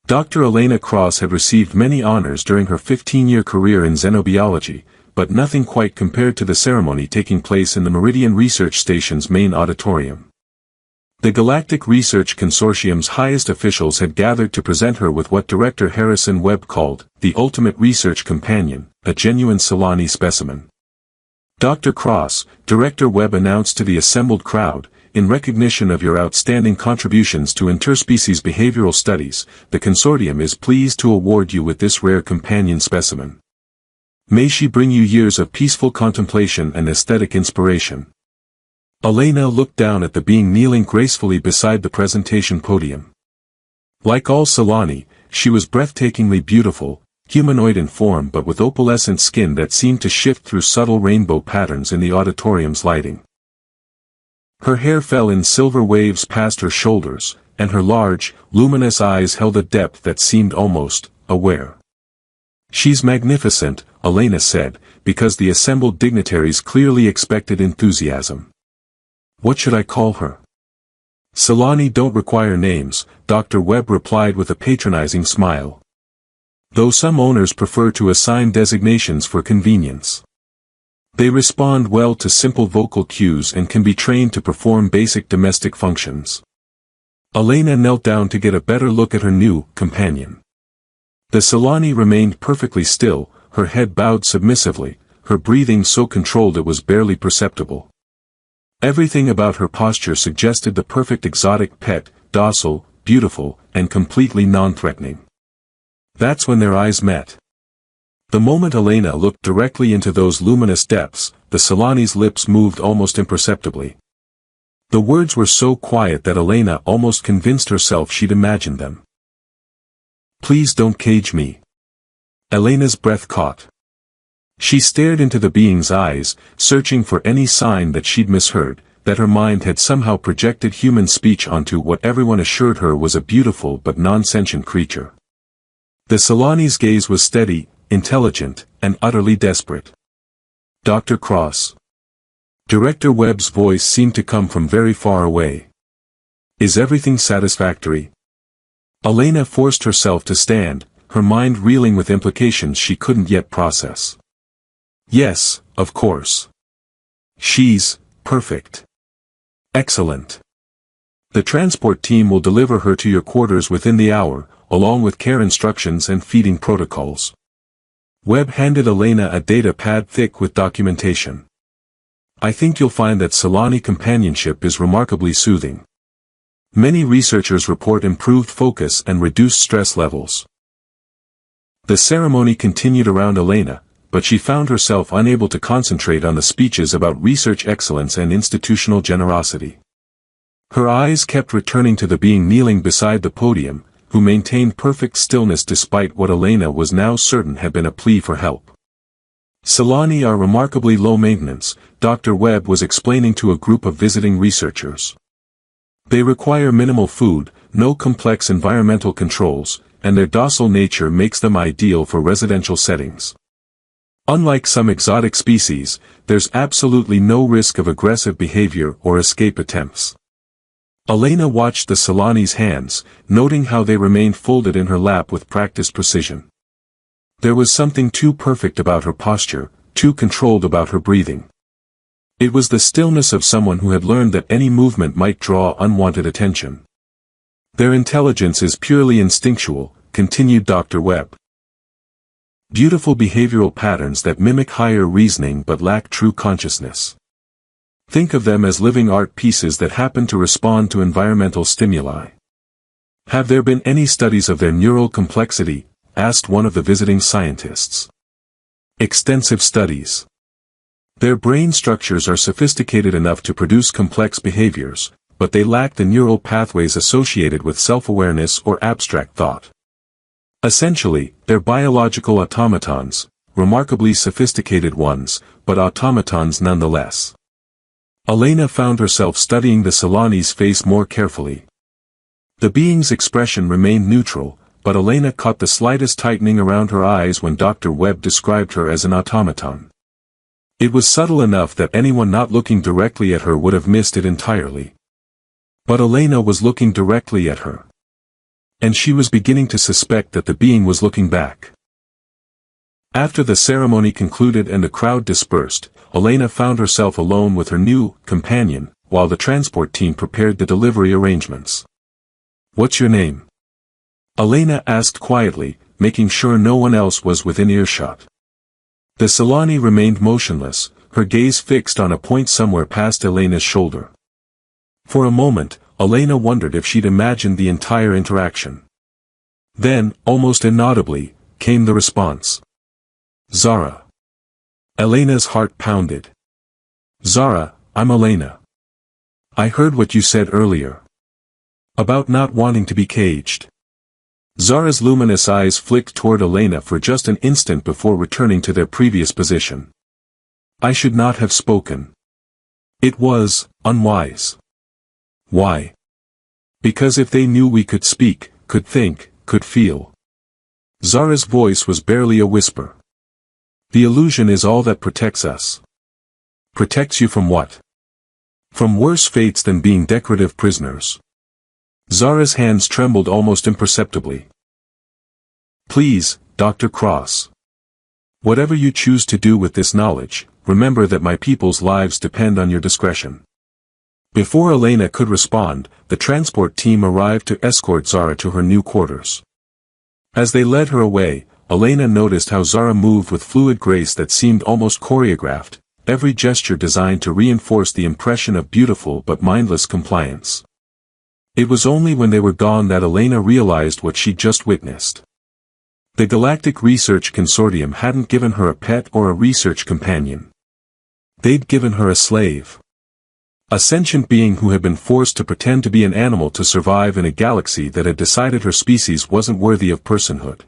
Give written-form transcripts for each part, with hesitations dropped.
Dr. Elena Cross had received many honors during her 15-year career in xenobiology, but nothing quite compared to the ceremony taking place in the Meridian Research Station's main auditorium. The Galactic Research Consortium's highest officials had gathered to present her with what Director Harrison Webb called the ultimate research companion, a genuine Solani specimen. Dr. Cross, Director Webb announced to the assembled crowd, in recognition of your outstanding contributions to interspecies behavioral studies, the consortium is pleased to award you with this rare companion specimen. May she bring you years of peaceful contemplation and aesthetic inspiration. Elena looked down at the being kneeling gracefully beside the presentation podium. Like all Solani, she was breathtakingly beautiful, humanoid in form but with opalescent skin that seemed to shift through subtle rainbow patterns in the auditorium's lighting. Her hair fell in silver waves past her shoulders, and her large, luminous eyes held a depth that seemed almost aware. She's magnificent, Elena said, because the assembled dignitaries clearly expected enthusiasm. What should I call her? Solani don't require names, Dr. Webb replied with a patronizing smile. Though some owners prefer to assign designations for convenience. They respond well to simple vocal cues and can be trained to perform basic domestic functions. Elena knelt down to get a better look at her new companion. The Solani remained perfectly still, her head bowed submissively, her breathing so controlled it was barely perceptible. Everything about her posture suggested the perfect exotic pet, docile, beautiful, and completely non-threatening. That's when their eyes met. The moment Elena looked directly into those luminous depths, the Solani's lips moved almost imperceptibly. The words were so quiet that Elena almost convinced herself she'd imagined them. Please don't cage me. Elena's breath caught. She stared into the being's eyes, searching for any sign that she'd misheard, that her mind had somehow projected human speech onto what everyone assured her was a beautiful but non-sentient creature. The Solani's gaze was steady, intelligent, and utterly desperate. Dr. Cross. Director Webb's voice seemed to come from very far away. Is everything satisfactory? Elena forced herself to stand, her mind reeling with implications she couldn't yet process. Yes, of course. She's perfect. Excellent. The transport team will deliver her to your quarters within the hour, along with care instructions and feeding protocols. Webb handed Elena a data pad thick with documentation. I think you'll find that Solani companionship is remarkably soothing. Many researchers report improved focus and reduced stress levels. The ceremony continued around Elena, but she found herself unable to concentrate on the speeches about research excellence and institutional generosity. Her eyes kept returning to the being kneeling beside the podium, who maintained perfect stillness despite what Elena was now certain had been a plea for help. Solani are remarkably low maintenance, Dr. Webb was explaining to a group of visiting researchers. They require minimal food, no complex environmental controls, and their docile nature makes them ideal for residential settings. Unlike some exotic species, there's absolutely no risk of aggressive behavior or escape attempts. Elena watched the Solani's hands, noting how they remained folded in her lap with practiced precision. There was something too perfect about her posture, too controlled about her breathing. It was the stillness of someone who had learned that any movement might draw unwanted attention. Their intelligence is purely instinctual, continued Dr. Webb. Beautiful behavioral patterns that mimic higher reasoning but lack true consciousness. Think of them as living art pieces that happen to respond to environmental stimuli. Have there been any studies of their neural complexity? Asked one of the visiting scientists. Extensive studies. Their brain structures are sophisticated enough to produce complex behaviors, but they lack the neural pathways associated with self-awareness or abstract thought. Essentially, they're biological automatons, remarkably sophisticated ones, but automatons nonetheless. Elena found herself studying the Solani's face more carefully. The being's expression remained neutral, but Elena caught the slightest tightening around her eyes when Dr. Webb described her as an automaton. It was subtle enough that anyone not looking directly at her would have missed it entirely. But Elena was looking directly at her. And she was beginning to suspect that the being was looking back. After the ceremony concluded and the crowd dispersed, Elena found herself alone with her new companion, while the transport team prepared the delivery arrangements. "What's your name?" Elena asked quietly, making sure no one else was within earshot. The Solani remained motionless, her gaze fixed on a point somewhere past Elena's shoulder. For a moment, Elena wondered if she'd imagined the entire interaction. Then, almost inaudibly, came the response. "Zara." Elena's heart pounded. "Zara, I'm Elena. I heard what you said earlier. About not wanting to be caged." Zara's luminous eyes flicked toward Elena for just an instant before returning to their previous position. "I should not have spoken. It was unwise." "Why?" "Because if they knew we could speak, could think, could feel." Zara's voice was barely a whisper. "The illusion is all that protects us." "Protects you from what?" "From worse fates than being decorative prisoners." Zara's hands trembled almost imperceptibly. "Please, Dr. Cross. Whatever you choose to do with this knowledge, remember that my people's lives depend on your discretion." Before Elena could respond, the transport team arrived to escort Zara to her new quarters. As they led her away, Elena noticed how Zara moved with fluid grace that seemed almost choreographed, every gesture designed to reinforce the impression of beautiful but mindless compliance. It was only when they were gone that Elena realized what she'd just witnessed. The Galactic Research Consortium hadn't given her a pet or a research companion. They'd given her a slave. A sentient being who had been forced to pretend to be an animal to survive in a galaxy that had decided her species wasn't worthy of personhood.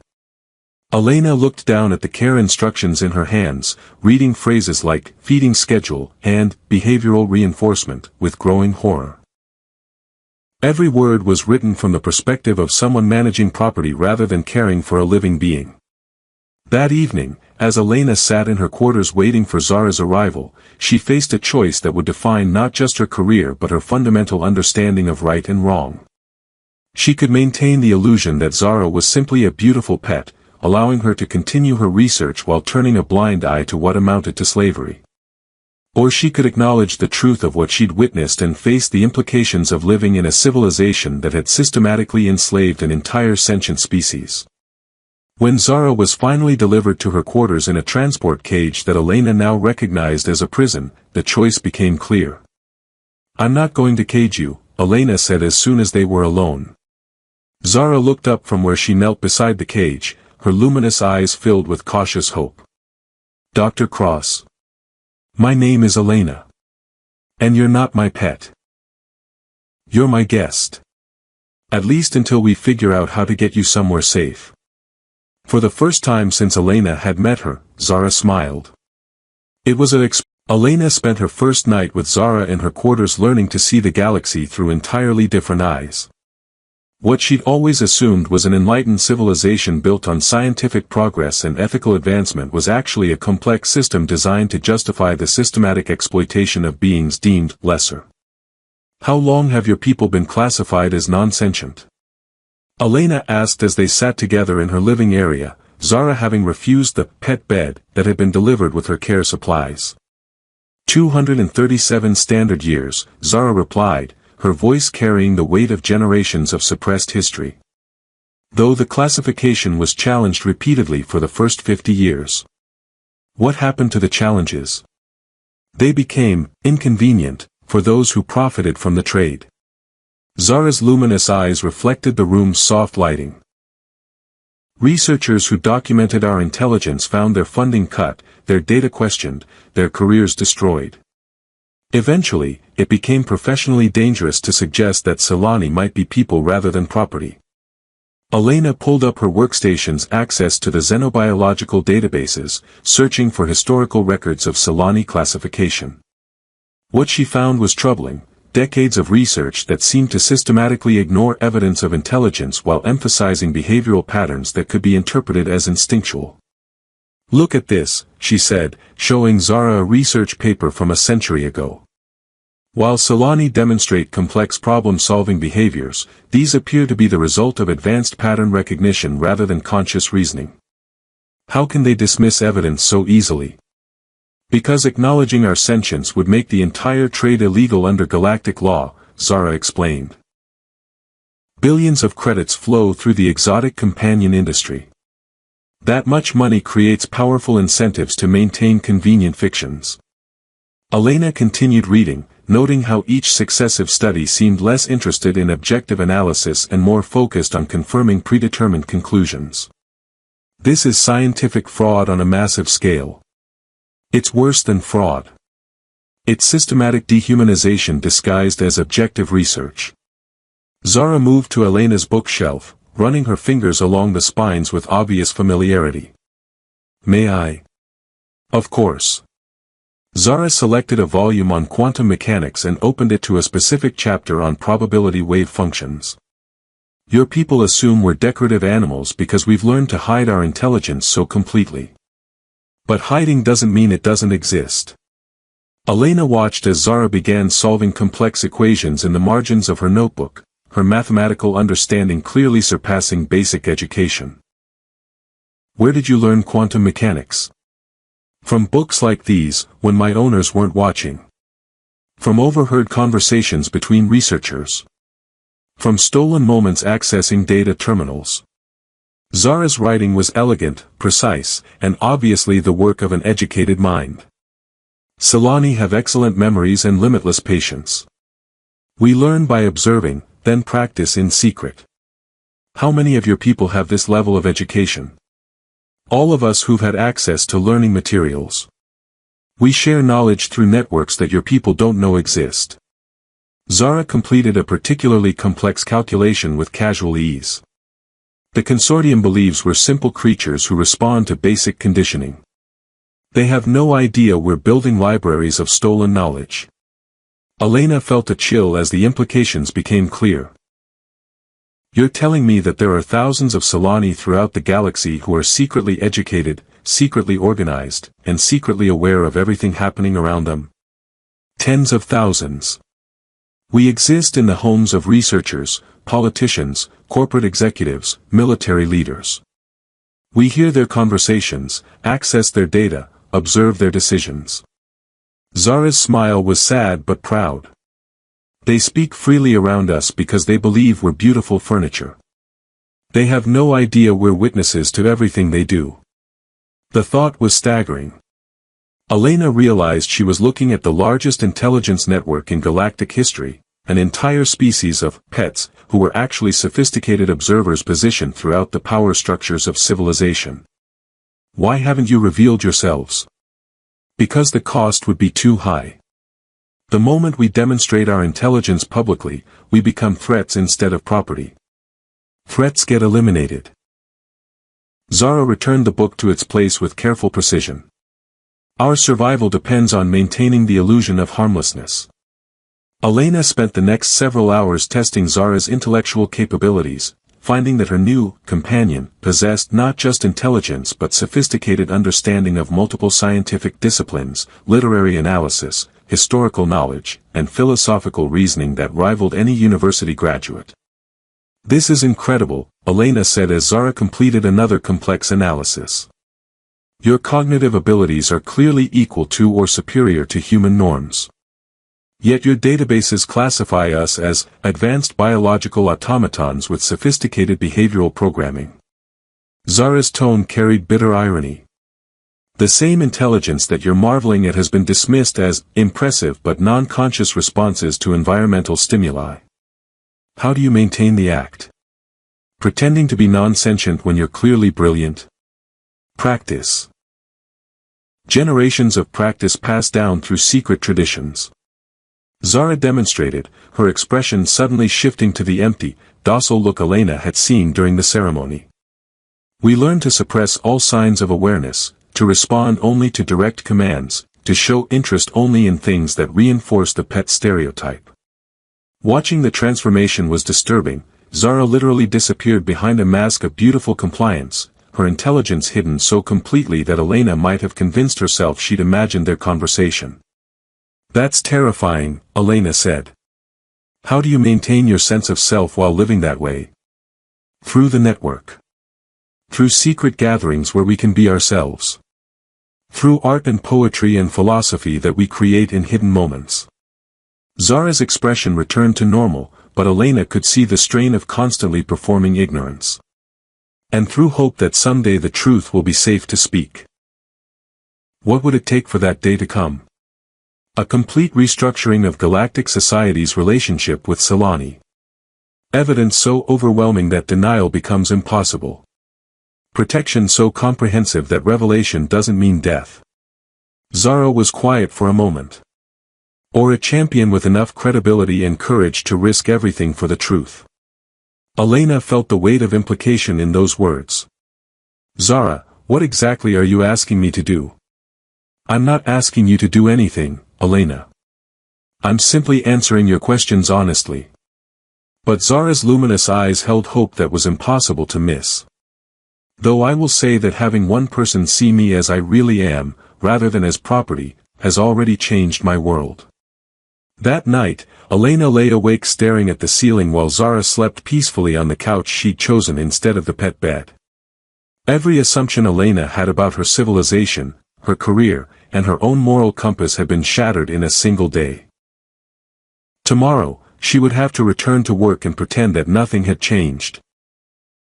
Elena looked down at the care instructions in her hands, reading phrases like feeding schedule and behavioral reinforcement with growing horror. Every word was written from the perspective of someone managing property rather than caring for a living being. That evening, as Elena sat in her quarters waiting for Zara's arrival, she faced a choice that would define not just her career but her fundamental understanding of right and wrong. She could maintain the illusion that Zara was simply a beautiful pet, allowing her to continue her research while turning a blind eye to what amounted to slavery. Or she could acknowledge the truth of what she'd witnessed and face the implications of living in a civilization that had systematically enslaved an entire sentient species. When Zara was finally delivered to her quarters in a transport cage that Elena now recognized as a prison, the choice became clear. "I'm not going to cage you," Elena said as soon as they were alone. Zara looked up from where she knelt beside the cage, her luminous eyes filled with cautious hope. "Dr. Cross. My name is Elena. And you're not my pet. You're my guest. At least until we figure out how to get you somewhere safe." For the first time since Elena had met her, Zara smiled. It was Elena spent her first night with Zara in her quarters learning to see the galaxy through entirely different eyes. What she'd always assumed was an enlightened civilization built on scientific progress and ethical advancement was actually a complex system designed to justify the systematic exploitation of beings deemed lesser. "How long have your people been classified as non-sentient?" Elena asked as they sat together in her living area, Zara having refused the pet bed that had been delivered with her care supplies. 237 standard years, Zara replied, her voice carrying the weight of generations of suppressed history. Though the classification was challenged repeatedly for the first 50 years. What happened to the challenges? They became inconvenient for those who profited from the trade. Zara's luminous eyes reflected the room's soft lighting. Researchers who documented our intelligence found their funding cut, their data questioned, their careers destroyed. Eventually, it became professionally dangerous to suggest that Solani might be people rather than property. Elena pulled up her workstation's access to the xenobiological databases, searching for historical records of Solani classification. What she found was troubling, decades of research that seemed to systematically ignore evidence of intelligence while emphasizing behavioral patterns that could be interpreted as instinctual. "Look at this," she said, showing Zara a research paper from a century ago. While Solani demonstrate complex problem-solving behaviors, these appear to be the result of advanced pattern recognition rather than conscious reasoning. How can they dismiss evidence so easily? Because acknowledging our sentience would make the entire trade illegal under galactic law, Zara explained. Billions of credits flow through the exotic companion industry. That much money creates powerful incentives to maintain convenient fictions. Elena continued reading, noting how each successive study seemed less interested in objective analysis and more focused on confirming predetermined conclusions. This is scientific fraud on a massive scale. It's worse than fraud. It's systematic dehumanization disguised as objective research. Zara moved to Elena's bookshelf, running her fingers along the spines with obvious familiarity. May I? Of course. Zara selected a volume on quantum mechanics and opened it to a specific chapter on probability wave functions. Your people assume we're decorative animals because we've learned to hide our intelligence so completely. But hiding doesn't mean it doesn't exist. Elena watched as Zara began solving complex equations in the margins of her notebook, her mathematical understanding clearly surpassing basic education. Where did you learn quantum mechanics? From books like these, when my owners weren't watching. From overheard conversations between researchers. From stolen moments accessing data terminals. Zara's writing was elegant, precise, and obviously the work of an educated mind. Solani have excellent memories and limitless patience. We learn by observing, then practice in secret. How many of your people have this level of education? All of us who've had access to learning materials. We share knowledge through networks that your people don't know exist. Zara completed a particularly complex calculation with casual ease. The consortium believes we're simple creatures who respond to basic conditioning. They have no idea we're building libraries of stolen knowledge. Elena felt a chill as the implications became clear. You're telling me that there are thousands of Solani throughout the galaxy who are secretly educated, secretly organized, and secretly aware of everything happening around them? Tens of thousands. We exist in the homes of researchers, politicians, corporate executives, military leaders. We hear their conversations, access their data, observe their decisions. Zara's smile was sad but proud. They speak freely around us because they believe we're beautiful furniture. They have no idea we're witnesses to everything they do. The thought was staggering. Elena realized she was looking at the largest intelligence network in galactic history, an entire species of pets who were actually sophisticated observers positioned throughout the power structures of civilization. Why haven't you revealed yourselves? Because the cost would be too high. The moment we demonstrate our intelligence publicly, we become threats instead of property. Threats get eliminated. Zara returned the book to its place with careful precision. Our survival depends on maintaining the illusion of harmlessness. Elena spent the next several hours testing Zara's intellectual capabilities, finding that her new companion possessed not just intelligence but sophisticated understanding of multiple scientific disciplines, literary analysis, historical knowledge, and philosophical reasoning that rivaled any university graduate. This is incredible, Elena said as Zara completed another complex analysis. Your cognitive abilities are clearly equal to or superior to human norms. Yet your databases classify us as advanced biological automatons with sophisticated behavioral programming. Zara's tone carried bitter irony. The same intelligence that you're marveling at has been dismissed as impressive but non-conscious responses to environmental stimuli. How do you maintain the act? Pretending to be non-sentient when you're clearly brilliant? Practice. Generations of practice passed down through secret traditions. Zara demonstrated, her expression suddenly shifting to the empty, docile look Elena had seen during the ceremony. We learn to suppress all signs of awareness, to respond only to direct commands, to show interest only in things that reinforce the pet stereotype. Watching the transformation was disturbing. Zara literally disappeared behind a mask of beautiful compliance, her intelligence hidden so completely that Elena might have convinced herself she'd imagined their conversation. That's terrifying, Elena said. How do you maintain your sense of self while living that way? Through the network. Through secret gatherings where we can be ourselves. Through art and poetry and philosophy that we create in hidden moments. Zara's expression returned to normal, but Elena could see the strain of constantly performing ignorance. And through hope that someday the truth will be safe to speak. What would it take for that day to come? A complete restructuring of Galactic Society's relationship with Solani. Evidence so overwhelming that denial becomes impossible. Protection so comprehensive that revelation doesn't mean death. Zara was quiet for a moment. Or a champion with enough credibility and courage to risk everything for the truth. Elena felt the weight of implication in those words. Zara, what exactly are you asking me to do? I'm not asking you to do anything, Elena. I'm simply answering your questions honestly. But Zara's luminous eyes held hope that was impossible to miss. Though I will say that having one person see me as I really am, rather than as property, has already changed my world. That night, Elena lay awake staring at the ceiling while Zara slept peacefully on the couch she'd chosen instead of the pet bed. Every assumption Elena had about her civilization, her career, and her own moral compass had been shattered in a single day. Tomorrow, she would have to return to work and pretend that nothing had changed.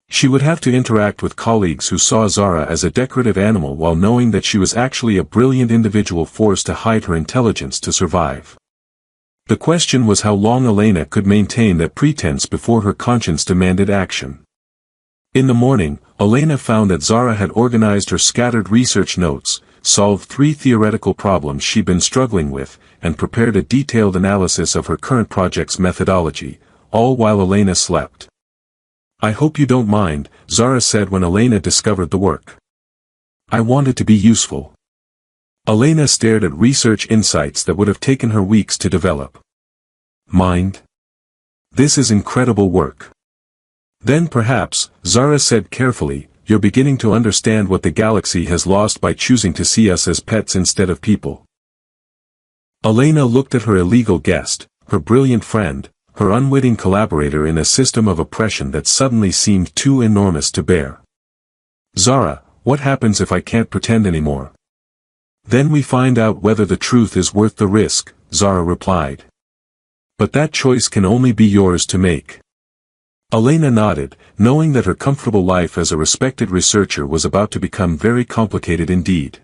She would have to interact with colleagues who saw Zara as a decorative animal while knowing that she was actually a brilliant individual forced to hide her intelligence to survive. The question was how long Elena could maintain that pretense before her conscience demanded action. In the morning, Elena found that Zara had organized her scattered research notes, solved 3 theoretical problems she'd been struggling with, and prepared a detailed analysis of her current project's methodology, all while Elena slept. I hope you don't mind, Zara said when Elena discovered the work. I wanted to be useful. Elena stared at research insights that would have taken her weeks to develop. Mind? This is incredible work. Then perhaps, Zara said carefully, you're beginning to understand what the galaxy has lost by choosing to see us as pets instead of people. Elena looked at her illegal guest, her brilliant friend, her unwitting collaborator in a system of oppression that suddenly seemed too enormous to bear. Zara, what happens if I can't pretend anymore? Then we find out whether the truth is worth the risk, Zara replied. But that choice can only be yours to make. Elena nodded, knowing that her comfortable life as a respected researcher was about to become very complicated indeed.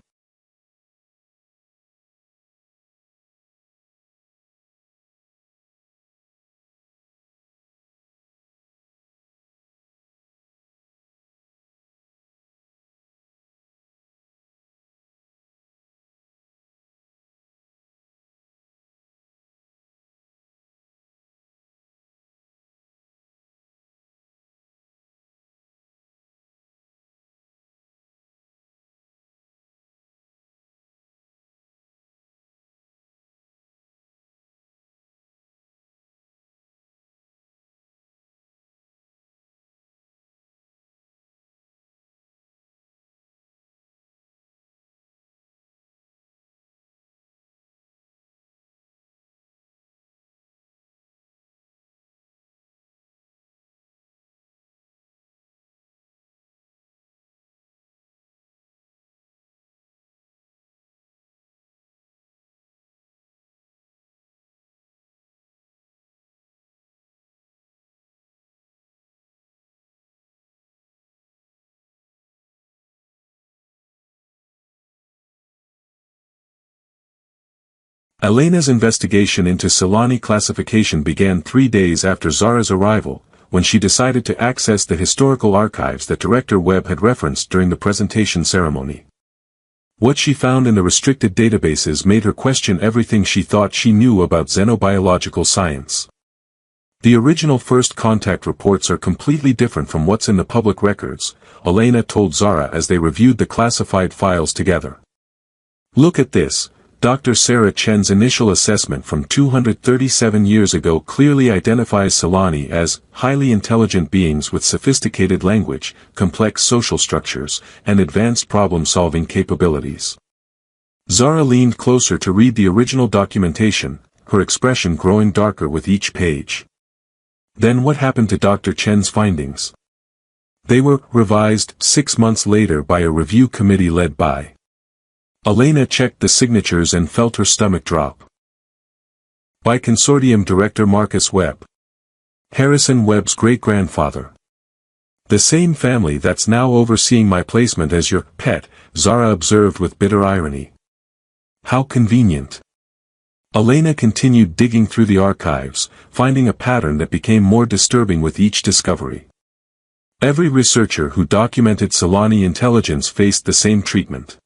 Elena's investigation into Solani classification began 3 days after Zara's arrival, when she decided to access the historical archives that Director Webb had referenced during the presentation ceremony. What she found in the restricted databases made her question everything she thought she knew about xenobiological science. The original first contact reports are completely different from what's in the public records, Elena told Zara as they reviewed the classified files together. Look at this. Dr. Sarah Chen's initial assessment from 237 years ago clearly identifies Solani as highly intelligent beings with sophisticated language, complex social structures, and advanced problem-solving capabilities. Zara leaned closer to read the original documentation, her expression growing darker with each page. Then what happened to Dr. Chen's findings? They were revised 6 months later by a review committee led by. Elena checked the signatures and felt her stomach drop. By Consortium Director Marcus Webb. Harrison Webb's great-grandfather. The same family that's now overseeing my placement as your pet, Zara observed with bitter irony. How convenient. Elena continued digging through the archives, finding a pattern that became more disturbing with each discovery. Every researcher who documented Solani intelligence faced the same treatment.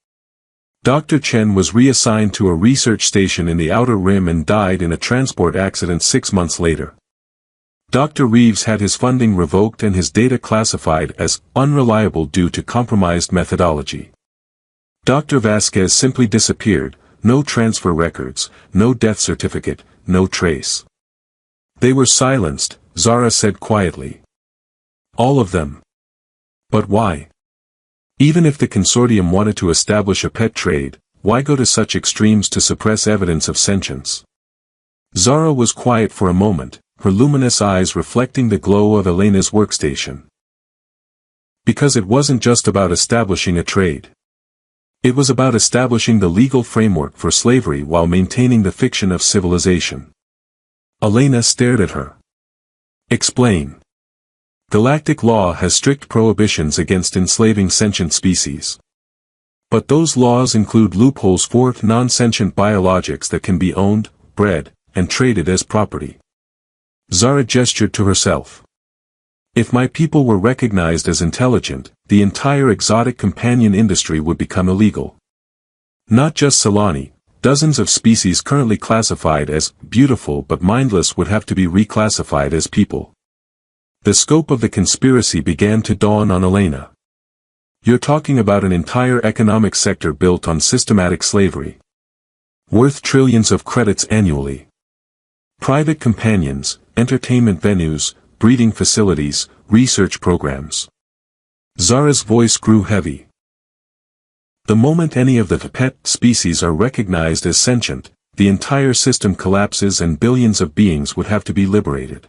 Dr. Chen was reassigned to a research station in the Outer Rim and died in a transport accident 6 months later. Dr. Reeves had his funding revoked and his data classified as unreliable due to compromised methodology. Dr. Vasquez simply disappeared, no transfer records, no death certificate, no trace. They were silenced, Zara said quietly. All of them. But why? Even if the consortium wanted to establish a pet trade, why go to such extremes to suppress evidence of sentience? Zara was quiet for a moment, her luminous eyes reflecting the glow of Elena's workstation. Because it wasn't just about establishing a trade. It was about establishing the legal framework for slavery while maintaining the fiction of civilization. Elena stared at her. Explain. Galactic law has strict prohibitions against enslaving sentient species. But those laws include loopholes for non-sentient biologics that can be owned, bred, and traded as property. Zara gestured to herself. If my people were recognized as intelligent, the entire exotic companion industry would become illegal. Not just Solani, dozens of species currently classified as beautiful but mindless would have to be reclassified as people. The scope of the conspiracy began to dawn on Elena. You're talking about an entire economic sector built on systematic slavery. Worth trillions of credits annually. Private companions, entertainment venues, breeding facilities, research programs. Zara's voice grew heavy. The moment any of the pet species are recognized as sentient, the entire system collapses and billions of beings would have to be liberated.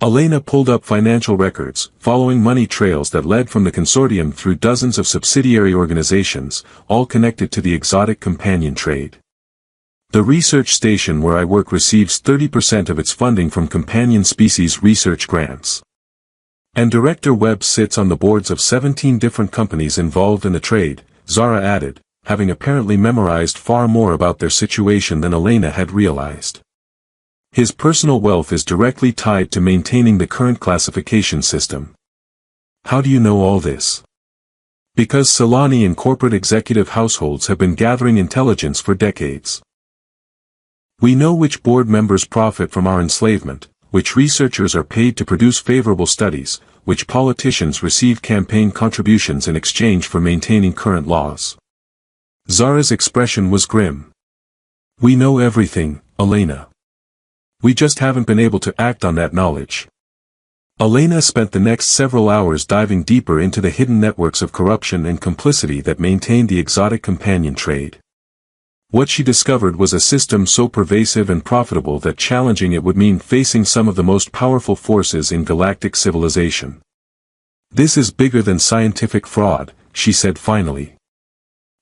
Elena pulled up financial records, following money trails that led from the consortium through dozens of subsidiary organizations, all connected to the exotic companion trade. The research station where I work receives 30% of its funding from companion species research grants. And Director Webb sits on the boards of 17 different companies involved in the trade, Zara added, having apparently memorized far more about their situation than Elena had realized. His personal wealth is directly tied to maintaining the current classification system. How do you know all this? Because Solani and corporate executive households have been gathering intelligence for decades. We know which board members profit from our enslavement, which researchers are paid to produce favorable studies, which politicians receive campaign contributions in exchange for maintaining current laws. Zara's expression was grim. We know everything, Elena. We just haven't been able to act on that knowledge. Elena spent the next several hours diving deeper into the hidden networks of corruption and complicity that maintained the exotic companion trade. What she discovered was a system so pervasive and profitable that challenging it would mean facing some of the most powerful forces in galactic civilization. This is bigger than scientific fraud, she said finally.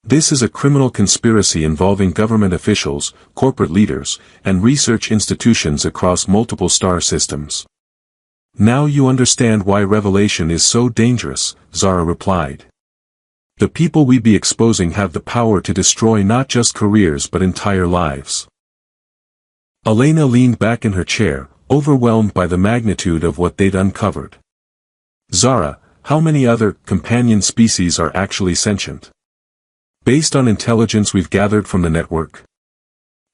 This is a criminal conspiracy involving government officials, corporate leaders, and research institutions across multiple star systems. Now you understand why revelation is so dangerous, Zara replied. The people we be exposing have the power to destroy not just careers but entire lives. Elena leaned back in her chair, overwhelmed by the magnitude of what they'd uncovered. Zara, how many other companion species are actually sentient? Based on intelligence we've gathered from the network,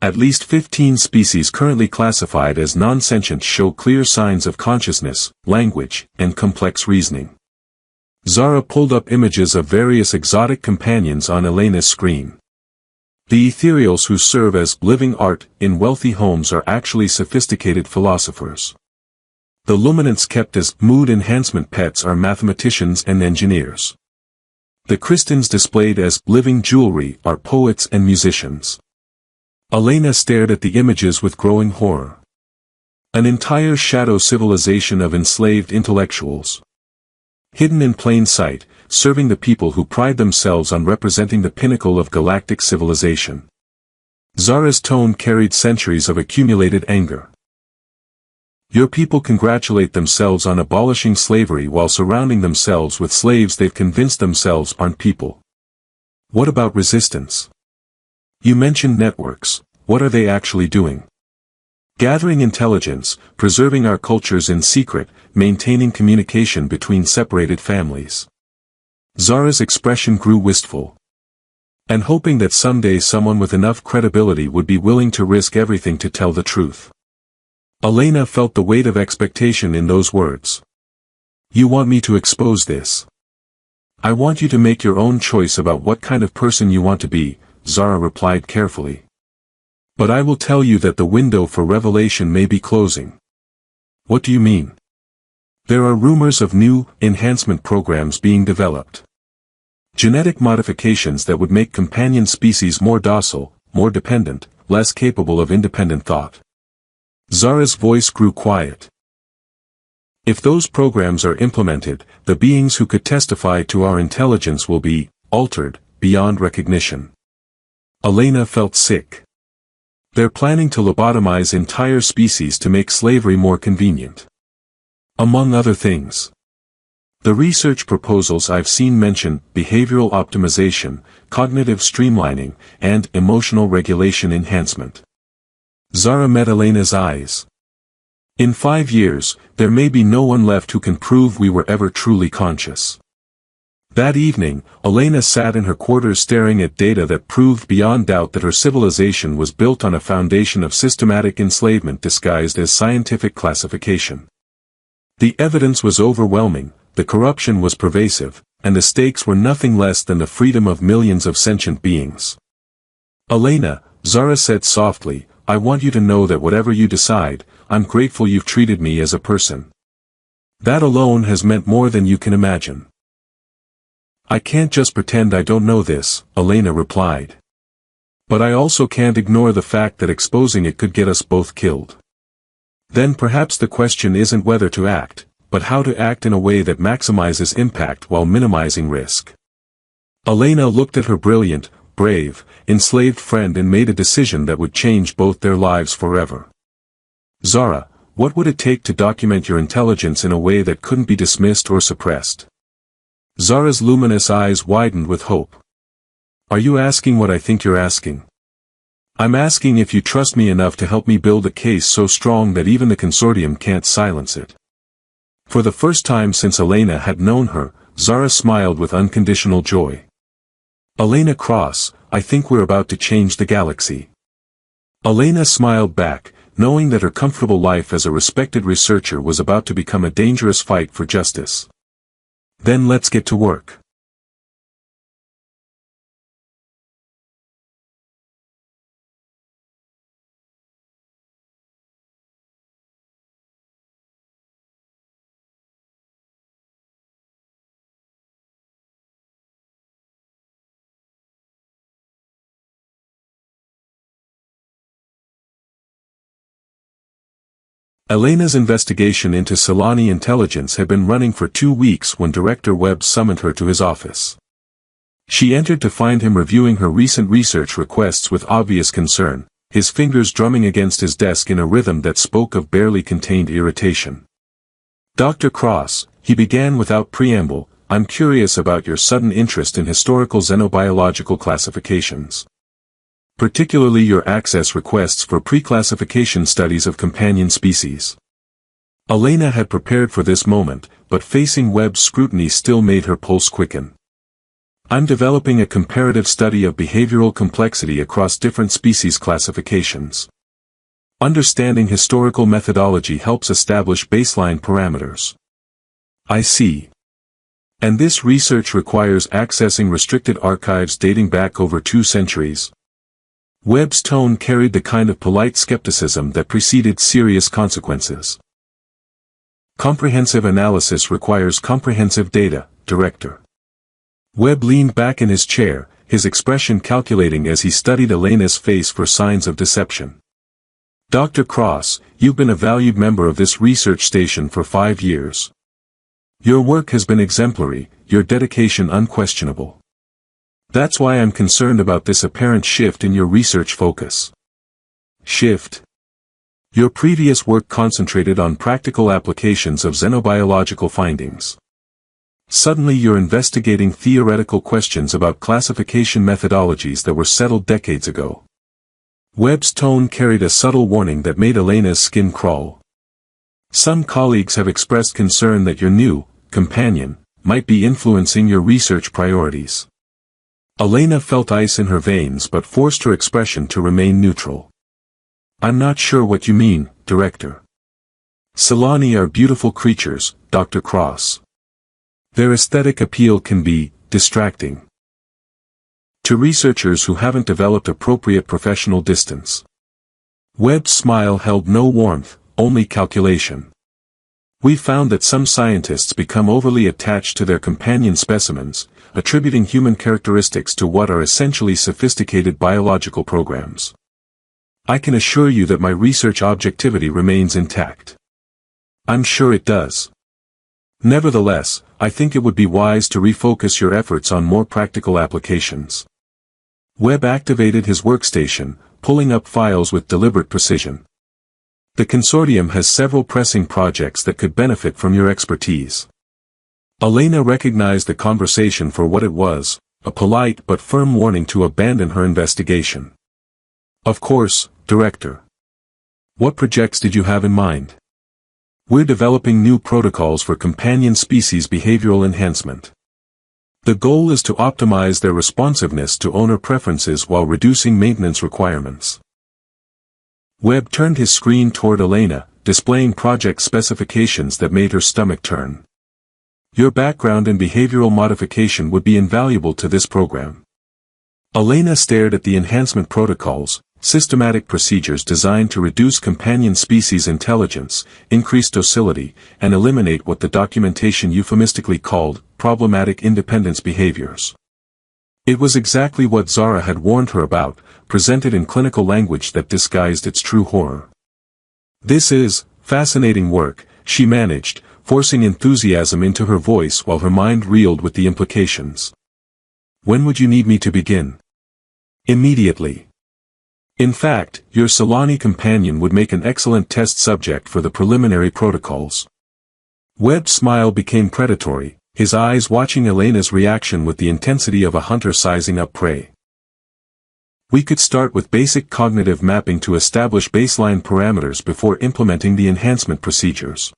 at least 15 species currently classified as non-sentient show clear signs of consciousness, language, and complex reasoning. Zara pulled up images of various exotic companions on Elena's screen. The ethereals who serve as living art in wealthy homes are actually sophisticated philosophers. The luminants kept as mood enhancement pets are mathematicians and engineers. The Christians displayed as living jewelry are poets and musicians. Elena stared at the images with growing horror. An entire shadow civilization of enslaved intellectuals. Hidden in plain sight, serving the people who pride themselves on representing the pinnacle of galactic civilization. Zara's tone carried centuries of accumulated anger. Your people congratulate themselves on abolishing slavery while surrounding themselves with slaves they've convinced themselves aren't people. What about resistance? You mentioned networks. What are they actually doing? Gathering intelligence, preserving our cultures in secret, maintaining communication between separated families. Zara's expression grew wistful. And hoping that someday someone with enough credibility would be willing to risk everything to tell the truth. Elena felt the weight of expectation in those words. You want me to expose this? I want you to make your own choice about what kind of person you want to be, Zara replied carefully. But I will tell you that the window for revelation may be closing. What do you mean? There are rumors of new, enhancement programs being developed. Genetic modifications that would make companion species more docile, more dependent, less capable of independent thought. Zara's voice grew quiet. If those programs are implemented, the beings who could testify to our intelligence will be altered beyond recognition. Elena felt sick. They're planning to lobotomize entire species to make slavery more convenient. Among other things. The research proposals I've seen mention behavioral optimization, cognitive streamlining, and emotional regulation enhancement. Zara met Elena's eyes. In 5 years, there may be no one left who can prove we were ever truly conscious. That evening, Elena sat in her quarters staring at data that proved beyond doubt that her civilization was built on a foundation of systematic enslavement disguised as scientific classification. The evidence was overwhelming, the corruption was pervasive, and the stakes were nothing less than the freedom of millions of sentient beings. Elena, Zara said softly, I want you to know that whatever you decide, I'm grateful you've treated me as a person. That alone has meant more than you can imagine. I can't just pretend I don't know this, Elena replied. But I also can't ignore the fact that exposing it could get us both killed. Then perhaps the question isn't whether to act, but how to act in a way that maximizes impact while minimizing risk. Elena looked at her brilliant, brave, enslaved friend and made a decision that would change both their lives forever. Zara, what would it take to document your intelligence in a way that couldn't be dismissed or suppressed? Zara's luminous eyes widened with hope. Are you asking what I think you're asking? I'm asking if you trust me enough to help me build a case so strong that even the consortium can't silence it. For the first time since Elena had known her, Zara smiled with unconditional joy. Elena Cross, I think we're about to change the galaxy. Elena smiled back, knowing that her comfortable life as a respected researcher was about to become a dangerous fight for justice. Then let's get to work. Elena's investigation into Solani intelligence had been running for 2 weeks when Director Webb summoned her to his office. She entered to find him reviewing her recent research requests with obvious concern, his fingers drumming against his desk in a rhythm that spoke of barely contained irritation. Dr. Cross, he began without preamble, I'm curious about your sudden interest in historical xenobiological classifications. Particularly your access requests for pre-classification studies of companion species. Elena had prepared for this moment, but facing Webb's scrutiny still made her pulse quicken. I'm developing a comparative study of behavioral complexity across different species classifications. Understanding historical methodology helps establish baseline parameters. I see. And this research requires accessing restricted archives dating back over 2 centuries. Webb's tone carried the kind of polite skepticism that preceded serious consequences. Comprehensive analysis requires comprehensive data, Director. Webb leaned back in his chair, his expression calculating as he studied Elena's face for signs of deception. Dr. Cross, you've been a valued member of this research station for 5 years. Your work has been exemplary, your dedication unquestionable. That's why I'm concerned about this apparent shift in your research focus. Shift? Your previous work concentrated on practical applications of xenobiological findings. Suddenly you're investigating theoretical questions about classification methodologies that were settled decades ago. Webb's tone carried a subtle warning that made Elena's skin crawl. Some colleagues have expressed concern that your new companion might be influencing your research priorities. Elena felt ice in her veins but forced her expression to remain neutral. I'm not sure what you mean, Director. Solani are beautiful creatures, Dr. Cross. Their aesthetic appeal can be distracting to researchers who haven't developed appropriate professional distance. Webb's smile held no warmth, only calculation. We've found that some scientists become overly attached to their companion specimens, attributing human characteristics to what are essentially sophisticated biological programs. I can assure you that my research objectivity remains intact. I'm sure it does. Nevertheless, I think it would be wise to refocus your efforts on more practical applications. Webb activated his workstation, pulling up files with deliberate precision. The consortium has several pressing projects that could benefit from your expertise. Elena recognized the conversation for what it was, a polite but firm warning to abandon her investigation. Of course, Director. What projects did you have in mind? We're developing new protocols for companion species behavioral enhancement. The goal is to optimize their responsiveness to owner preferences while reducing maintenance requirements. Webb turned his screen toward Elena, displaying project specifications that made her stomach turn. Your background in behavioral modification would be invaluable to this program. Elena stared at the enhancement protocols, systematic procedures designed to reduce companion species intelligence, increase docility, and eliminate what the documentation euphemistically called problematic independence behaviors. It was exactly what Zara had warned her about, presented in clinical language that disguised its true horror. This is fascinating work, she managed, forcing enthusiasm into her voice while her mind reeled with the implications. When would you need me to begin? Immediately. In fact, your Solani companion would make an excellent test subject for the preliminary protocols. Webb's smile became predatory, his eyes watching Elena's reaction with the intensity of a hunter sizing up prey. We could start with basic cognitive mapping to establish baseline parameters before implementing the enhancement procedures.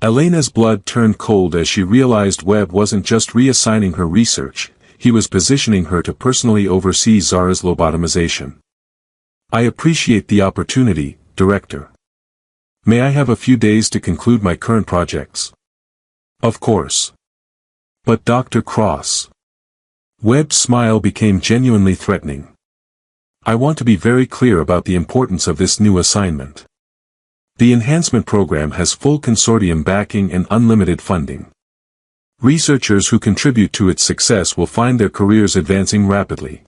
Elena's blood turned cold as she realized Webb wasn't just reassigning her research, he was positioning her to personally oversee Zara's lobotomization. I appreciate the opportunity, Director. May I have a few days to conclude my current projects? Of course. But Dr. Cross. Webb's smile became genuinely threatening. I want to be very clear about the importance of this new assignment. The enhancement program has full consortium backing and unlimited funding. Researchers who contribute to its success will find their careers advancing rapidly.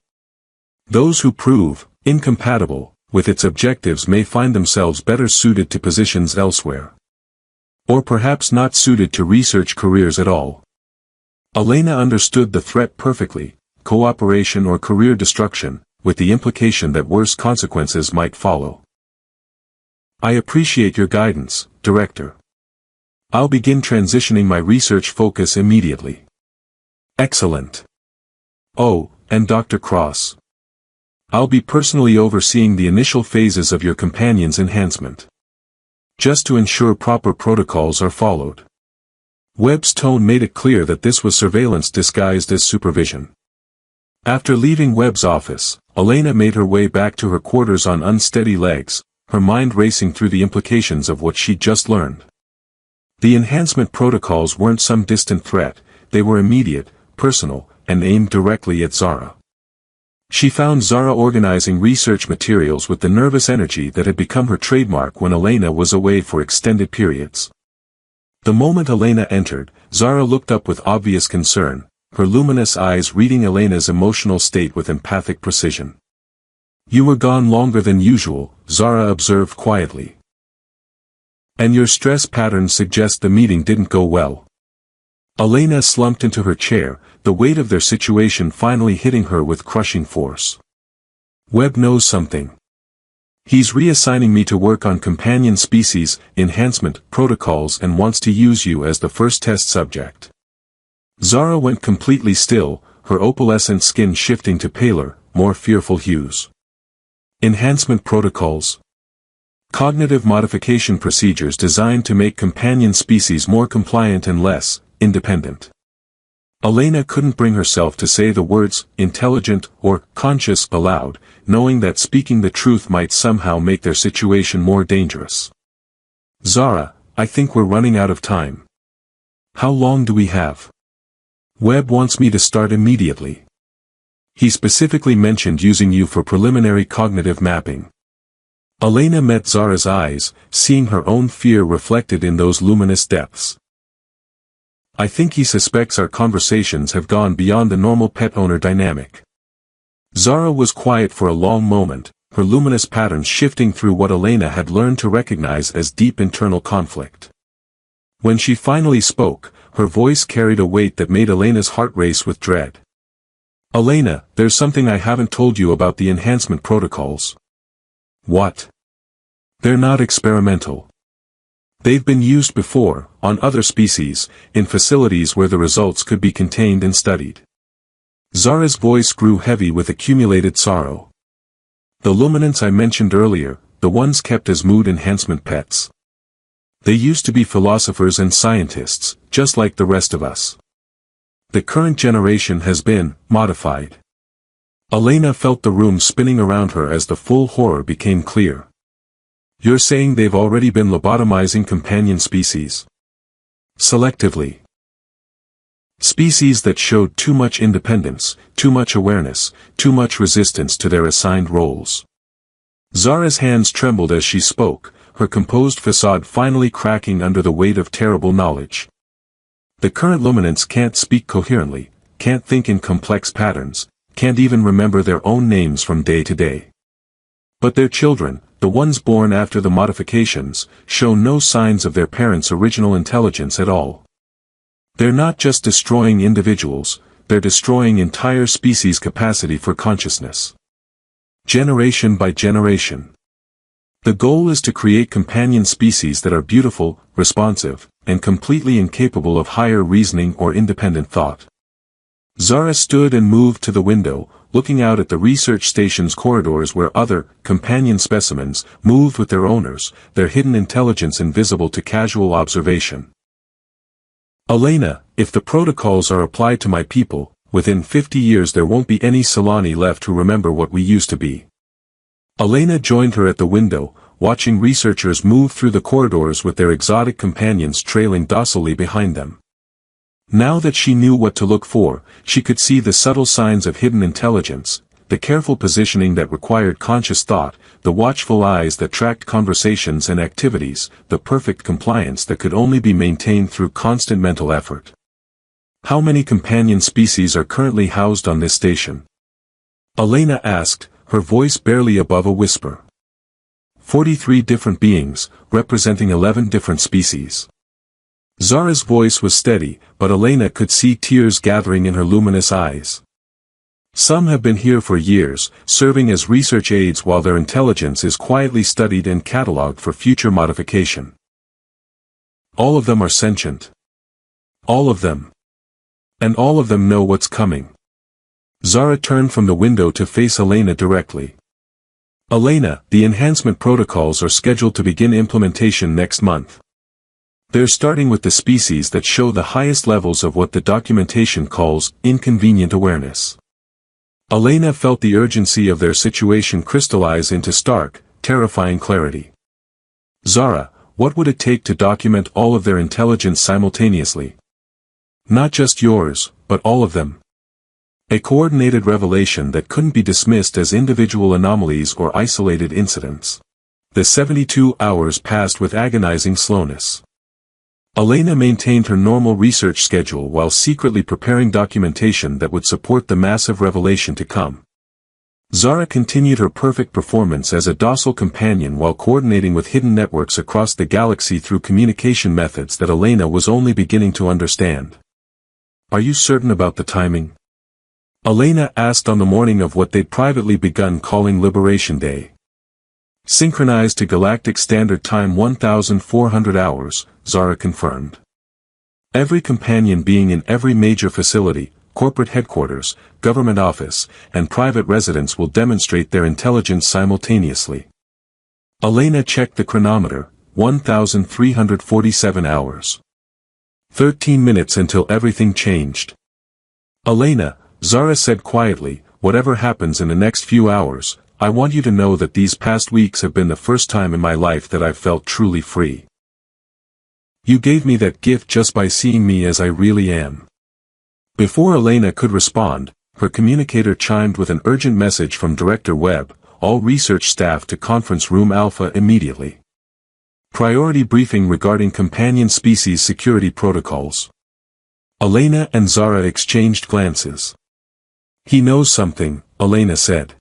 Those who prove incompatible with its objectives may find themselves better suited to positions elsewhere. Or perhaps not suited to research careers at all. Elena understood the threat perfectly, cooperation or career destruction, with the implication that worse consequences might follow. I appreciate your guidance, Director. I'll begin transitioning my research focus immediately. Excellent. Oh, and Dr. Cross. I'll be personally overseeing the initial phases of your companion's enhancement. Just to ensure proper protocols are followed. Webb's tone made it clear that this was surveillance disguised as supervision. After leaving Webb's office, Elena made her way back to her quarters on unsteady legs, her mind racing through the implications of what she'd just learned. The enhancement protocols weren't some distant threat, they were immediate, personal, and aimed directly at Zara. She found Zara organizing research materials with the nervous energy that had become her trademark when Elena was away for extended periods. The moment Elena entered, Zara looked up with obvious concern, her luminous eyes reading Elena's emotional state with empathic precision. "You were gone longer than usual," Zara observed quietly. "And your stress patterns suggest the meeting didn't go well." Elena slumped into her chair, the weight of their situation finally hitting her with crushing force. "Webb knows something. He's reassigning me to work on companion species enhancement protocols and wants to use you as the first test subject." Zara went completely still, her opalescent skin shifting to paler, more fearful hues. Enhancement protocols. Cognitive modification procedures designed to make companion species more compliant and less independent. Elena couldn't bring herself to say the words intelligent or conscious aloud, knowing that speaking the truth might somehow make their situation more dangerous. "Zara, I think we're running out of time. How long do we have?" "Webb wants me to start immediately. He specifically mentioned using you for preliminary cognitive mapping." Elena met Zara's eyes, seeing her own fear reflected in those luminous depths. "I think he suspects our conversations have gone beyond the normal pet-owner dynamic." Zara was quiet for a long moment, her luminous patterns shifting through what Elena had learned to recognize as deep internal conflict. When she finally spoke, her voice carried a weight that made Elena's heart race with dread. "Elena, there's something I haven't told you about the enhancement protocols." "What?" "They're not experimental. They've been used before, on other species, in facilities where the results could be contained and studied." Zara's voice grew heavy with accumulated sorrow. "The luminants I mentioned earlier, the ones kept as mood enhancement pets. They used to be philosophers and scientists, just like the rest of us. The current generation has been modified." Elena felt the room spinning around her as the full horror became clear. "You're saying they've already been lobotomizing companion species? Selectively? Species that showed too much independence, too much awareness, too much resistance to their assigned roles." Zara's hands trembled as she spoke, her composed facade finally cracking under the weight of terrible knowledge. "The current luminants can't speak coherently, can't think in complex patterns, can't even remember their own names from day to day. But their children, the ones born after the modifications, show no signs of their parents' original intelligence at all. They're not just destroying individuals, they're destroying entire species' capacity for consciousness. Generation by generation. The goal is to create companion species that are beautiful, responsive, and completely incapable of higher reasoning or independent thought." Zara stood and moved to the window, looking out at the research station's corridors where other, companion specimens, moved with their owners, their hidden intelligence invisible to casual observation. "Elena, if the protocols are applied to my people, within 50 years there won't be any Solani left who remember what we used to be." Elena joined her at the window, watching researchers move through the corridors with their exotic companions trailing docilely behind them. Now that she knew what to look for, she could see the subtle signs of hidden intelligence, the careful positioning that required conscious thought, the watchful eyes that tracked conversations and activities, the perfect compliance that could only be maintained through constant mental effort. "How many companion species are currently housed on this station?" Elena asked, her voice barely above a whisper. 43 different beings, representing 11 different species." Zara's voice was steady, but Elena could see tears gathering in her luminous eyes. "Some have been here for years, serving as research aides while their intelligence is quietly studied and catalogued for future modification. All of them are sentient. All of them. And all of them know what's coming." Zara turned from the window to face Elena directly. "Elena, the enhancement protocols are scheduled to begin implementation next month. They're starting with the species that show the highest levels of what the documentation calls inconvenient awareness." Elena felt the urgency of their situation crystallize into stark, terrifying clarity. "Zara, what would it take to document all of their intelligence simultaneously? Not just yours, but all of them. A coordinated revelation that couldn't be dismissed as individual anomalies or isolated incidents." The 72 hours passed with agonizing slowness. Elena maintained her normal research schedule while secretly preparing documentation that would support the massive revelation to come. Zara continued her perfect performance as a docile companion while coordinating with hidden networks across the galaxy through communication methods that Elena was only beginning to understand. "Are you certain about the timing?" Elena asked on the morning of what they'd privately begun calling Liberation Day. "Synchronized to Galactic Standard Time 1400 hours, Zara confirmed. "Every companion being in every major facility, corporate headquarters, government office, and private residence will demonstrate their intelligence simultaneously." Elena checked the chronometer, 1347 hours. 13 minutes until everything changed. "Elena," Zara said quietly, "whatever happens in the next few hours, I want you to know that these past weeks have been the first time in my life that I've felt truly free. You gave me that gift just by seeing me as I really am." Before Elena could respond, her communicator chimed with an urgent message from Director Webb, "All research staff to Conference Room Alpha immediately. Priority briefing regarding companion species security protocols." Elena and Zara exchanged glances. "He knows something," Elena said.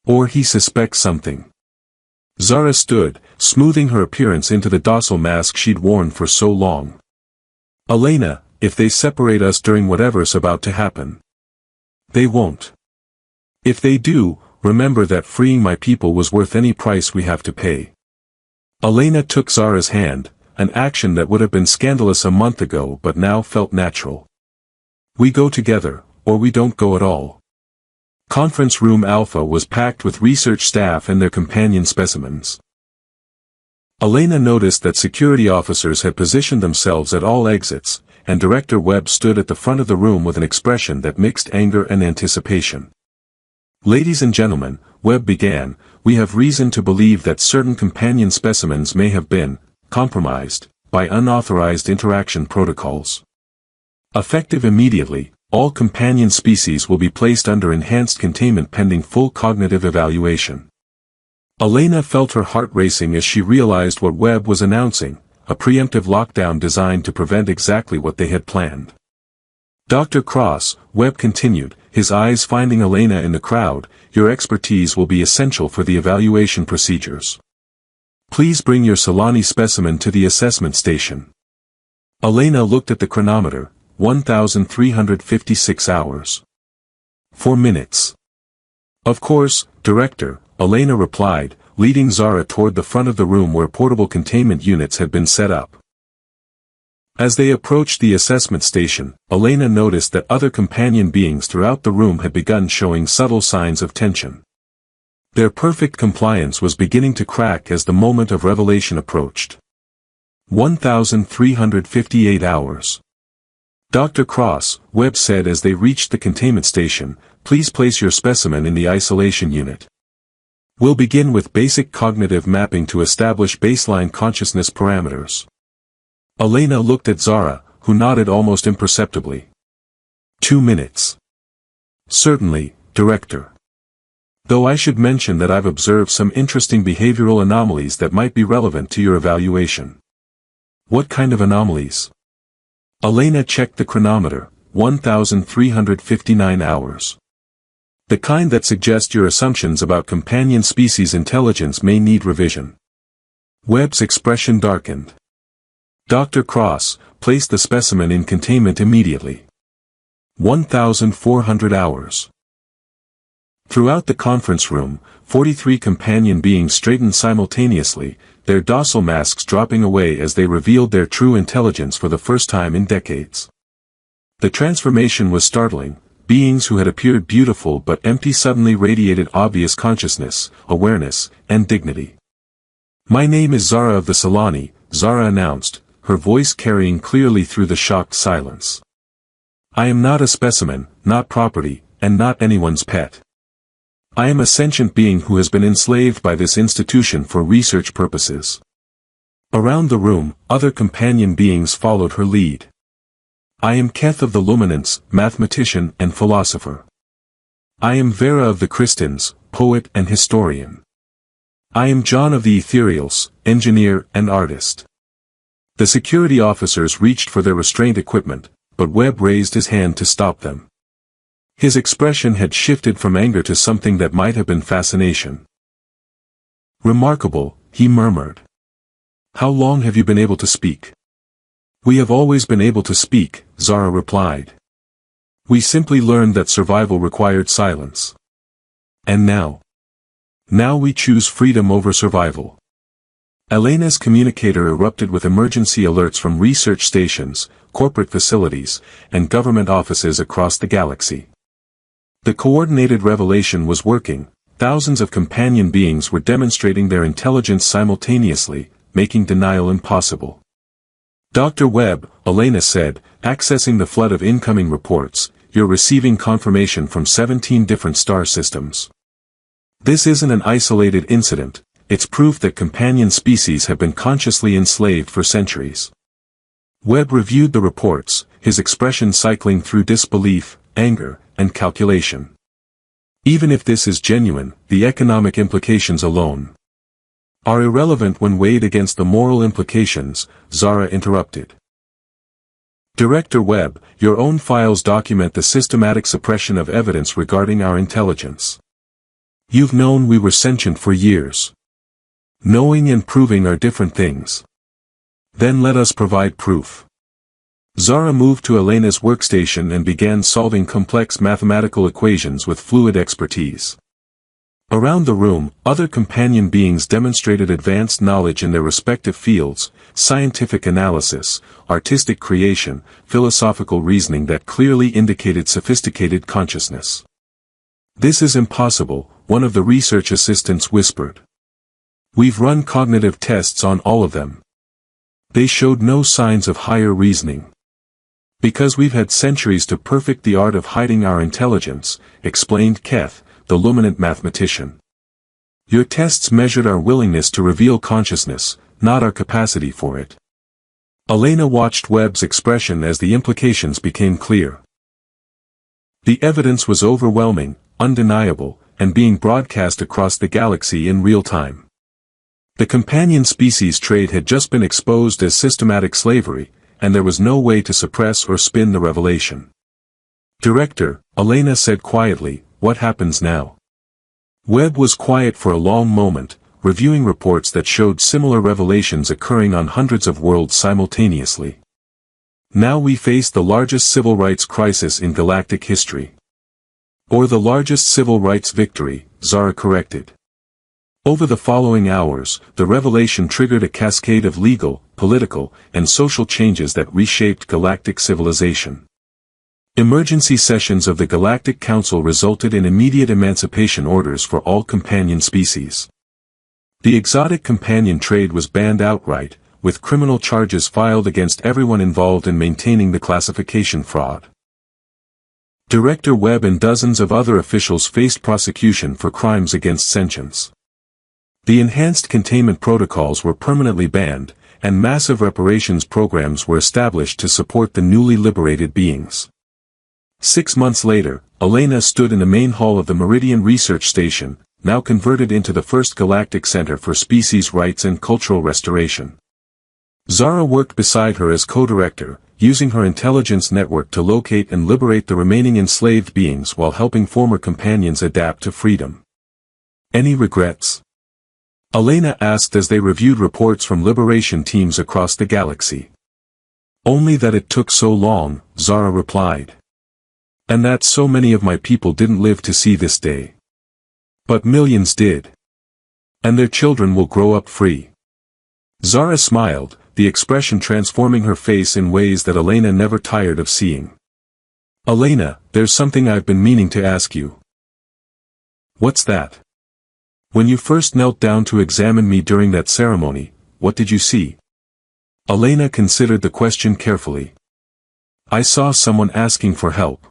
"Or he suspects something." Zara stood, smoothing her appearance into the docile mask she'd worn for so long. "Elena, if they separate us during whatever's about to happen." "They won't. If they do, remember that freeing my people was worth any price we have to pay." Elena took Zara's hand, an action that would have been scandalous a month ago but now felt natural. "We go together, or we don't go at all." Conference Room Alpha was packed with research staff and their companion specimens. Elena noticed that security officers had positioned themselves at all exits, and Director Webb stood at the front of the room with an expression that mixed anger and anticipation. "Ladies and gentlemen," Webb began, "we have reason to believe that certain companion specimens may have been compromised by unauthorized interaction protocols. Effective immediately, all companion species will be placed under enhanced containment pending full cognitive evaluation." Elena felt her heart racing as she realized what Webb was announcing, a preemptive lockdown designed to prevent exactly what they had planned. "Dr. Cross," Webb continued, his eyes finding Elena in the crowd, "your expertise will be essential for the evaluation procedures. Please bring your Solani specimen to the assessment station." Elena looked at the chronometer, 1356 hours. 4 minutes. "Of course, Director," Elena replied, leading Zara toward the front of the room where portable containment units had been set up. As they approached the assessment station, Elena noticed that other companion beings throughout the room had begun showing subtle signs of tension. Their perfect compliance was beginning to crack as the moment of revelation approached. 1358 hours. "Dr. Cross," Webb said as they reached the containment station, "please place your specimen in the isolation unit. We'll begin with basic cognitive mapping to establish baseline consciousness parameters." Elena looked at Zara, who nodded almost imperceptibly. 2 minutes. "Certainly, Director. Though I should mention that I've observed some interesting behavioral anomalies that might be relevant to your evaluation." "What kind of anomalies?" Elena checked the chronometer, 1359 hours. "The kind that suggest your assumptions about companion species intelligence may need revision." Webb's expression darkened. "Dr. Cross, place the specimen in containment immediately." 1400 hours. Throughout the conference room, 43 companion beings straightened simultaneously, their docile masks dropping away as they revealed their true intelligence for the first time in decades. The transformation was startling. Beings who had appeared beautiful but empty suddenly radiated obvious consciousness, awareness, and dignity. "My name is Zara of the Solani," Zara announced, her voice carrying clearly through the shocked silence. "I am not a specimen, not property, and not anyone's pet. I am a sentient being who has been enslaved by this institution for research purposes." Around the room, other companion beings followed her lead. "I am Keth of the Luminance, mathematician and philosopher. I am Vera of the Cristans, poet and historian. I am John of the Ethereals, engineer and artist. The security officers reached for their restraint equipment, but Webb raised his hand to stop them. His expression had shifted from anger to something that might have been fascination. "Remarkable," he murmured. "How long have you been able to speak?" "We have always been able to speak," Zara replied. "We simply learned that survival required silence. And now? Now we choose freedom over survival." Elena's communicator erupted with emergency alerts from research stations, corporate facilities, and government offices across the galaxy. The coordinated revelation was working. Thousands of companion beings were demonstrating their intelligence simultaneously, making denial impossible. "Dr. Webb," Elena said, accessing the flood of incoming reports, "you're receiving confirmation from 17 different star systems. This isn't an isolated incident, it's proof that companion species have been consciously enslaved for centuries." Webb reviewed the reports, his expression cycling through disbelief, anger, and calculation. "Even if this is genuine, the economic implications alone are irrelevant when weighed against the moral implications," Zara interrupted. "Director Webb, your own files document the systematic suppression of evidence regarding our intelligence. You've known we were sentient for years. Knowing and proving are different things. Then let us provide proof." Zara moved to Elena's workstation and began solving complex mathematical equations with fluid expertise. Around the room, other companion beings demonstrated advanced knowledge in their respective fields: scientific analysis, artistic creation, philosophical reasoning that clearly indicated sophisticated consciousness. "This is impossible," one of the research assistants whispered. "We've run cognitive tests on all of them. They showed no signs of higher reasoning. Because we've had centuries to perfect the art of hiding our intelligence," explained Keth, the luminant mathematician. "Your tests measured our willingness to reveal consciousness, not our capacity for it." Elena watched Webb's expression as the implications became clear. The evidence was overwhelming, undeniable, and being broadcast across the galaxy in real time. The companion species trade had just been exposed as systematic slavery, and there was no way to suppress or spin the revelation. "Director," Elena said quietly, "what happens now?" Webb was quiet for a long moment, reviewing reports that showed similar revelations occurring on hundreds of worlds simultaneously. "Now we face the largest civil rights crisis in galactic history." "Or the largest civil rights victory," Zara corrected. Over the following hours, the revelation triggered a cascade of legal, political, and social changes that reshaped galactic civilization. Emergency sessions of the Galactic Council resulted in immediate emancipation orders for all companion species. The exotic companion trade was banned outright, with criminal charges filed against everyone involved in maintaining the classification fraud. Director Webb and dozens of other officials faced prosecution for crimes against sentience. The enhanced containment protocols were permanently banned, and massive reparations programs were established to support the newly liberated beings. 6 months later, Elena stood in the main hall of the Meridian Research Station, now converted into the first galactic center for species rights and cultural restoration. Zara worked beside her as co-director, using her intelligence network to locate and liberate the remaining enslaved beings while helping former companions adapt to freedom. "Any regrets?" Elena asked as they reviewed reports from liberation teams across the galaxy. "Only that it took so long," Zara replied. "And that so many of my people didn't live to see this day. But millions did. And their children will grow up free." Zara smiled, the expression transforming her face in ways that Elena never tired of seeing. "Elena, there's something I've been meaning to ask you." "What's that?" "When you first knelt down to examine me during that ceremony, what did you see?" Elena considered the question carefully. "I saw someone asking for help.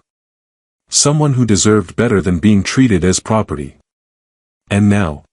Someone who deserved better than being treated as property. And now,